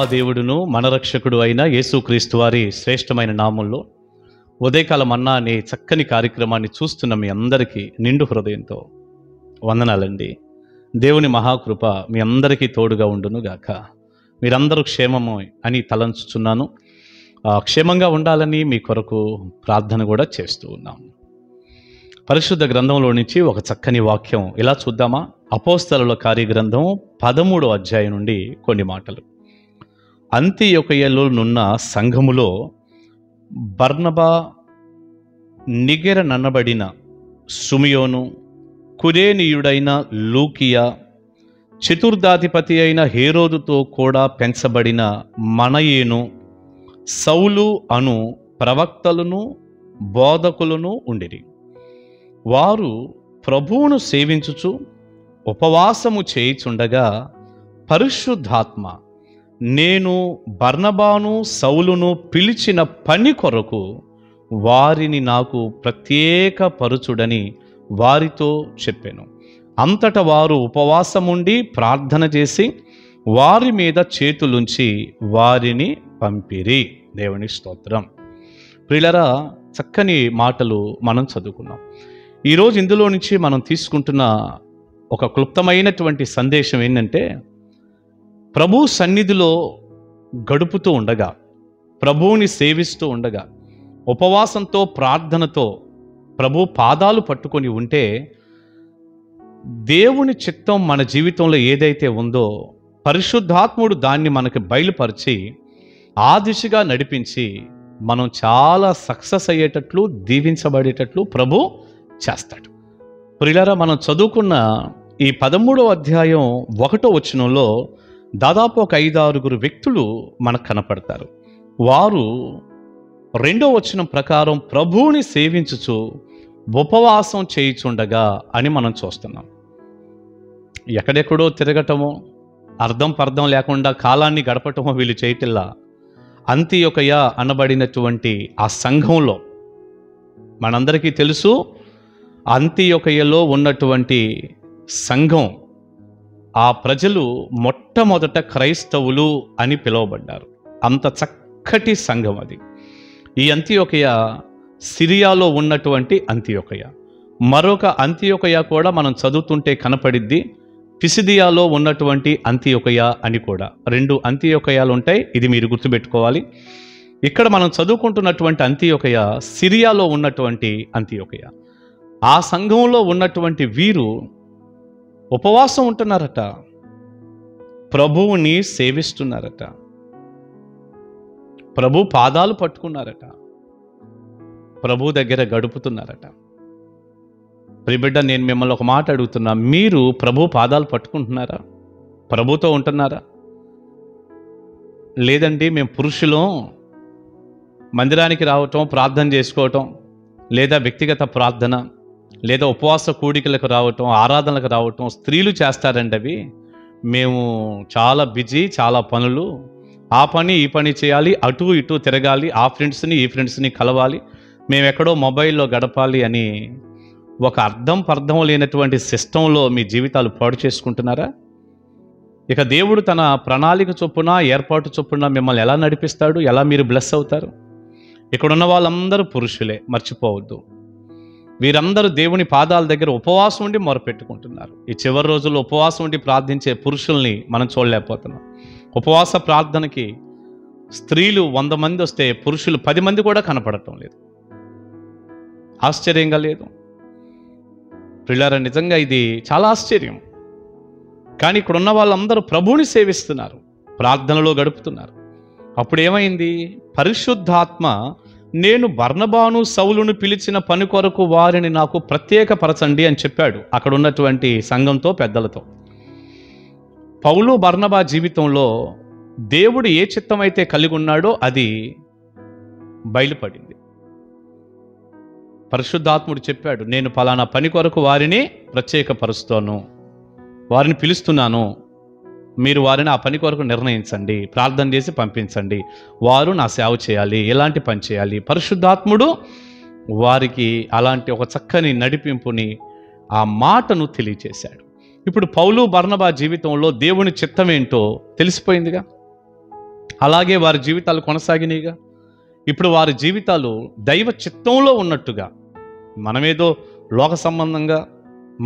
దేవదేవుడును మన రక్షకుడు అయిన యేసుక్రీస్తు వారి శ్రేష్టమైన నామంలో ఉదయకాల మన్నా అనే చక్కని కార్యక్రమాన్ని చూస్తున్న మీ అందరికీ నిండు హృదయంతో వందనాలండి. దేవుని మహాకృప మీ అందరికీ తోడుగా ఉండును గాక. మీరందరూ క్షేమము అని తలంచుచున్నాను. క్షేమంగా ఉండాలని మీ కొరకు ప్రార్థన కూడా చేస్తూ ఉన్నాం. పరిశుద్ధ గ్రంథంలో నుంచి ఒక చక్కని వాక్యం ఇలా చూద్దామా? అపోస్తలుల కార్యగ్రంథం 13వ అధ్యాయం నుండి కొన్ని మాటలు. అంతియొకయలో నున్న సంఘములో బర్నబా, నిగెర నన్నబడిన సుమియోను, కురేనీయుడైన లూకియా, చతుర్థాధిపతి అయిన హేరోదుతో కూడా పెంచబడిన మనయేను, సౌలు అను ప్రవక్తలను బోధకులను ఉండిరి. వారు ప్రభువును సేవించుచు ఉపవాసము చేయుచుండగా పరిశుద్ధాత్మ నేను బర్నబాను సౌలును పిలిచిన పని కొరకు వారిని నాకు ప్రత్యేకపరచుడని వారితో చెప్పాను. అంతటా వారు ఉపవాసముండి ప్రార్థన చేసి వారి మీద చేతులుంచి వారిని పంపిరి. దేవుని స్తోత్రం. ప్రియులారా, చక్కని మాటలు మనం చదువుకున్నాం. ఈరోజు ఇందులో నుంచి మనం తీసుకుంటున్న ఒక క్లుప్తమైనటువంటి సందేశం ఏంటంటే, ప్రభు సన్నిధిలో గడుపుతూ ఉండగా, ప్రభువుని సేవిస్తూ ఉండగా, ఉపవాసంతో ప్రార్థనతో ప్రభు పాదాలు పట్టుకొని ఉంటే దేవుని చిత్తం మన జీవితంలో ఏదైతే ఉందో పరిశుద్ధాత్ముడు దాన్ని మనకి బయలుపరిచి ఆ దిశగా నడిపించి మనం చాలా సక్సెస్ అయ్యేటట్లు, దీవించబడేటట్లు ప్రభు చేస్తాడు. ప్రియులారా, మనం చదువుకున్న ఈ 13వ అధ్యాయం 1వ వచనంలో దాదాపు ఒక 5-6 వ్యక్తులు మనకు కనపడతారు. వారు 2వ వచనం ప్రకారం ప్రభువుని సేవించుచు ఉపవాసం చేయుచుండగా అని మనం చూస్తున్నాం. ఎక్కడెక్కడో తిరగటమో, అర్థం పర్థం లేకుండా కాలాన్ని గడపటమో వీళ్ళు చేయటిల్లా. అంతియొకయ అనబడినటువంటి ఆ సంఘంలో మనందరికీ తెలుసు, అంతియొకయలో ఉన్నటువంటి సంఘం, ఆ ప్రజలు మొట్టమొదట క్రైస్తవులు అని పిలువబడ్డారు. అంత చక్కటి సంఘం అది. ఈ అంతియొకయ సిరియాలో ఉన్నటువంటి అంతియొకయ. మరొక అంతియొకయ కూడా మనం చదువుతుంటే కనపడిద్ది, పిసిదియాలో ఉన్నటువంటి అంతియొకయ అని కూడా. 2 అంతియొకయాలు ఉంటాయి, ఇది మీరు గుర్తుపెట్టుకోవాలి. ఇక్కడ మనం చదువుకుంటున్నటువంటి అంతియొకయ సిరియాలో ఉన్నటువంటి అంతియొకయ. ఆ సంఘంలో ఉన్నటువంటి వీరు ఉపవాసం ఉంటున్నారట, ప్రభువుని సేవిస్తున్నారట, ప్రభు పాదాలు పట్టుకున్నారట, ప్రభు దగ్గర గడుపుతున్నారట. ప్రియబిడ్డ, నేను మిమ్మల్ని ఒక మాట అడుగుతున్నా, మీరు ప్రభు పాదాలు పట్టుకుంటున్నారా? ప్రభుతో ఉంటున్నారా? లేదండి మేము పురుషులం, మందిరానికి రావటం, ప్రార్థన చేసుకోవటం, లేదా వ్యక్తిగత ప్రార్థన, లేదా ఉపవాస కూడికలకు రావటం, ఆరాధనలకు రావటం స్త్రీలు చేస్తారండి. అవి మేము చాలా బిజీ, చాలా పనులు, ఆ పని ఈ పని చేయాలి, అటు ఇటు తిరగాలి, ఆ ఫ్రెండ్స్ని ఈ ఫ్రెండ్స్ని కలవాలి, మేము ఎక్కడో మొబైల్లో గడపాలి అని ఒక అర్థం పర్థం లేనటువంటి సిస్టంలో మీ జీవితాలు పాడు చేసుకుంటున్నారా? ఇక దేవుడు తన ప్రణాళిక చొప్పున, ఏర్పాటు చొప్పున మిమ్మల్ని ఎలా నడిపిస్తాడు? ఎలా మీరు బ్లెస్ అవుతారు? ఇక్కడున్న వాళ్ళందరూ పురుషులే, మర్చిపోవద్దు. వీరందరూ దేవుని పాదాల దగ్గర ఉపవాసం ఉండి మొరపెట్టుకుంటున్నారు. ఈ చివరి రోజుల్లో ఉపవాసం ఉండి ప్రార్థించే పురుషుల్ని మనం చూడలేకపోతున్నాం. ఉపవాస ప్రార్థనకి స్త్రీలు 100 మంది వస్తే పురుషులు 10 మంది కూడా కనపడటం లేదు. ఆశ్చర్యంగా లేదు? ప్రియులారా, నిజంగా ఇది చాలా ఆశ్చర్యం. కానీ ఇక్కడ ఉన్న వాళ్ళందరూ ప్రభువుని సేవిస్తున్నారు, ప్రార్థనలో గడుపుతున్నారు. అప్పుడు ఏమైంది? పరిశుద్ధాత్మ నేను బర్నబాను సౌలును పిలిచిన పని కొరకు వారిని నాకు ప్రత్యేకపరచండి అని చెప్పాడు అక్కడ ఉన్నటువంటి సంఘంతో, పెద్దలతో. పౌలు బర్నబా జీవితంలో దేవుడు ఏ చిత్తమైతే కలిగి ఉన్నాడో అది బయలుపడింది. పరిశుద్ధాత్ముడు చెప్పాడు, నేను ఫలానా పని కొరకు వారిని ప్రత్యేకపరుస్తాను, వారిని పిలుస్తున్నాను, మీరు వారిని ఆ పని కొరకు నిర్ణయించండి, ప్రార్థన చేసి పంపించండి, వారు నా సేవ చేయాలి, ఎలాంటి పని చేయాలి. పరిశుద్ధాత్ముడు వారికి అలాంటి ఒక చక్కని నడిపింపుని, ఆ మాటను తెలియచేశాడు. ఇప్పుడు పౌలు బర్నబా జీవితంలో దేవుని చిత్తం ఏంటో తెలిసిపోయిందిగా. అలాగే వారి జీవితాలు కొనసాగినాయిగా. ఇప్పుడు వారి జీవితాలు దైవ చిత్తంలో ఉన్నట్టుగా, మనమేదో లోక సంబంధంగా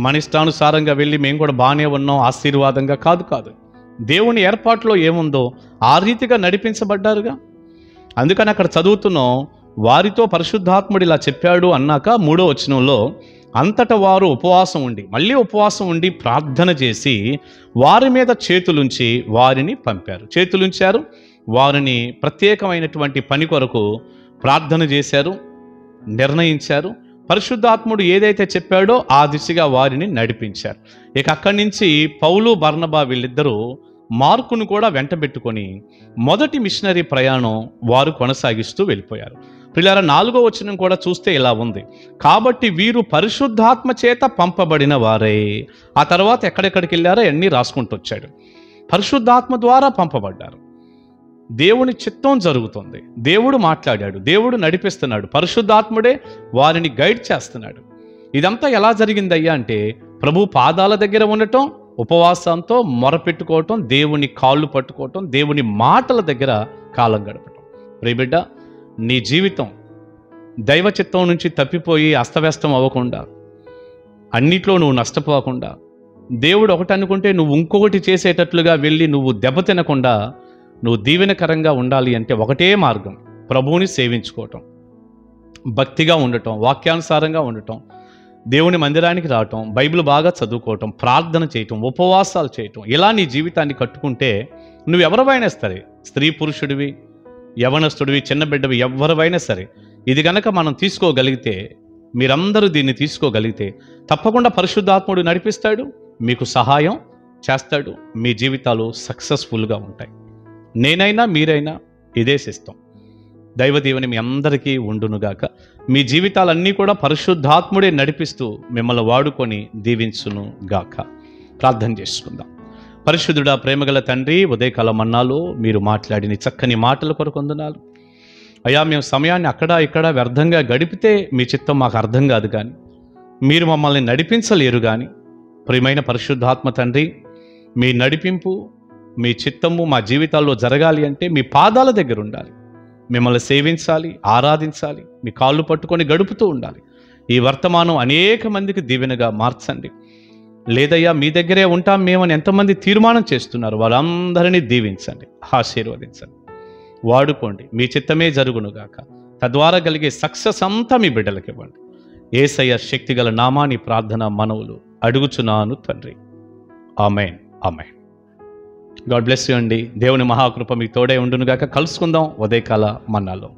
మన ఇష్టానుసారంగా వెళ్ళి మేము కూడా బాగానే ఉన్నాం ఆశీర్వాదంగా కాదు. దేవుని ఏర్పాటులో ఏముందో ఆ రీతిగా నడిపించబడ్డారుగా. అందుకని అక్కడ చదువుతున్నాం, వారితో పరిశుద్ధాత్ముడు ఇలా చెప్పాడు అన్నాక 3వ వచనంలో, అంతటా వారు ఉపవాసం ఉండి ప్రార్థన చేసి వారి మీద చేతులుంచి వారిని పంపారు. చేతులుంచారు, వారిని ప్రత్యేకమైనటువంటి పని కొరకు ప్రార్థన చేశారు, నిర్ణయించారు. పరిశుద్ధాత్ముడు ఏదైతే చెప్పాడో ఆ దిశగా వారిని నడిపించారు. ఇక అక్కడి నుంచి పౌలు బర్నబా వీళ్ళిద్దరూ మార్కును కూడా వెంటబెట్టుకొని మొదటి మిషనరీ ప్రయాణం వారు కొనసాగిస్తూ వెళ్ళిపోయారు. ప్రియులారా, 4వ వచనం కూడా చూస్తే ఇలా ఉంది, కాబట్టి వీరు పరిశుద్ధాత్మ చేత పంపబడిన వారే. ఆ తర్వాత ఎక్కడెక్కడికి వెళ్ళారో అన్నీ రాసుకుంటూ వచ్చాడు. పరిశుద్ధాత్మ ద్వారా పంపబడ్డారు. దేవుని చిత్తం జరుగుతుంది, దేవుడు మాట్లాడాడు, దేవుడు నడిపిస్తున్నాడు, పరిశుద్ధాత్ముడే వారిని గైడ్ చేస్తున్నాడు. ఇదంతా ఎలా జరిగిందయ్యా అంటే, ప్రభు పాదాల దగ్గర ఉండటం, ఉపవాసంతో మొరపెట్టుకోవటం, దేవుని కాళ్ళు పట్టుకోవటం, దేవుని మాటల దగ్గర కాలం గడపటం. ప్రియబిడ్డ, నీ జీవితం దైవ చిత్తం నుంచి తప్పిపోయి అస్తవ్యస్తం అవ్వకుండా, అన్నిట్లో నువ్వు నష్టపోకుండా, దేవుడు ఒకటి అనుకుంటే నువ్వు ఇంకొకటి చేసేటట్లుగా వెళ్ళి నువ్వు దెబ్బతినకుండా నువ్వు దీవెనకరంగా ఉండాలి అంటే ఒకటే మార్గం, ప్రభువుని సేవించుకోవటం, భక్తిగా ఉండటం, వాక్యానుసారంగా ఉండటం, దేవుని మందిరానికి రావటం, బైబిల్ బాగా చదువుకోవటం, ప్రార్థన చేయటం, ఉపవాసాలు చేయటం. ఇలా నీ జీవితాన్ని కట్టుకుంటే నువ్వు ఎవరివైనా సరే, స్త్రీ పురుషుడివి, యవనస్తుడివి, చిన్న బిడ్డవి, ఎవరివైనా సరే, ఇది కనుక మనం తీసుకోగలిగితే, మీరందరూ దీన్ని తీసుకోగలిగితే తప్పకుండా పరిశుద్ధాత్ముడు నడిపిస్తాడు, మీకు సహాయం చేస్తాడు, మీ జీవితాలు సక్సెస్ఫుల్గా ఉంటాయి. నేనైనా మీరైనా ఇదే సిస్టం. దైవదీవెన మీ అందరికీ ఉండునుగాక. మీ జీవితాలన్నీ కూడా పరిశుద్ధాత్ముడే నడిపిస్తూ మిమ్మల్ని వాడుకొని దీవించును గాక. ప్రార్థన చేసుకుందాం. పరిశుద్ధుడా, ప్రేమగల తండ్రి, ఉదయకాల మన్నాలో మీరు మాట్లాడిన చక్కని మాటల కొరకు వందనాలు అయ్యా. మేము సమయాన్ని అక్కడ ఇక్కడ వ్యర్థంగా గడిపితే మీ చిత్తం మాకు అర్థం కాదు, కానీ మీరు మమ్మల్ని నడిపించలేరు. కానీ ప్రియమైన పరిశుద్ధాత్మ తండ్రి, మీ నడిపింపు, మీ చిత్తము మా జీవితాల్లో జరగాలి అంటే మీ పాదాల దగ్గర ఉండాలి, మిమ్మల్ని సేవించాలి, ఆరాధించాలి, మీ కాళ్ళు పట్టుకొని గడుపుతూ ఉండాలి. ఈ వర్తమానం అనేక మందికి దీవెనగా మార్చండి. లేదయ్యా మీ దగ్గరే ఉంటాం మేమని ఎంతమంది తీర్మానం చేస్తున్నారు, వాళ్ళందరినీ దీవించండి, ఆశీర్వదించండి, వాడుకోండి. మీ చిత్తమే జరుగునుగాక. తద్వారా కలిగే సక్సెస్ అంతా మీ బిడ్డలకు ఇవ్వండి. యేసయ్య శక్తిగల నామాని ప్రార్థన మనవులు అడుగుచున్నాను తండ్రి. Amen, amen. God bless you అండి. దేవుని మహాకృప మీకు తోడే ఉండునుగాక. కలుసుకుందాం ఉదయకాల మన్నాలో.